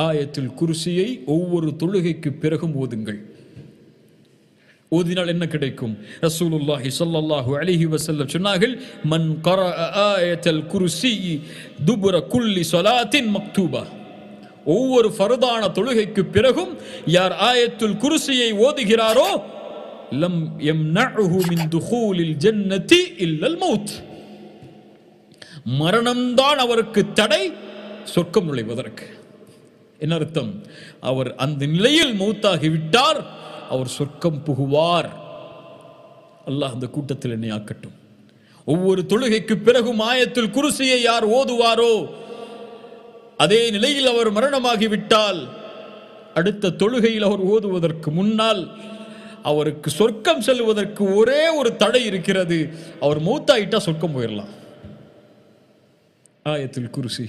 ஆயத்துல் குர்சியை ஒவ்வொரு தொழுகைக்கு பிறகும் ஓதுங்கள். ஓதினால் என்ன கிடைக்கும்? ரசூலுல்லாஹி ஸல்லல்லாஹு அலைஹி வஸல்லம் சொன்னார்கள், மன் கரஅ ஆயத்துல் குர்சி துபுர குல்லி ஸலாத்தின் மக்தூபா. ஒவ்வொரு ஃபர்தான தொழுகைக்கு பிறகும் யார் ஆயத்துல் குர்சியை ஓதுகிறாரோ லம் யம்னஉஹு மின் துகூலில் ஜன்னதி இல்லல் மௌத். மரணம்தான் அவருக்கு தடை சொர்க்கம் நுழைவதற்கு. என்ன அர்த்தம்? அவர் அந்த நிலையில் மௌத்தாகிவிட்டார், அவர் சொர்க்கம் புகுவார். அல்லாஹ் அந்த கூட்டத்தில் என்னை ஆக்கட்டும். ஒவ்வொரு தொழுகைக்கு பிறகும் ஆயத்துல் குர்சியை யார் ஓதுவாரோ, அதே நிலையில் அவர் மரணமாகிவிட்டால் அடுத்த தொழுகையில் அவர் ஓதுவதற்கு முன்னால் அவருக்கு சொர்க்கம் செல்வதற்கு ஒரே ஒரு தடை இருக்கிறது. அவர் மௌத்தாயிட்டா சொர்க்கம் போயிடலாம். ஆயத்துல் குர்சி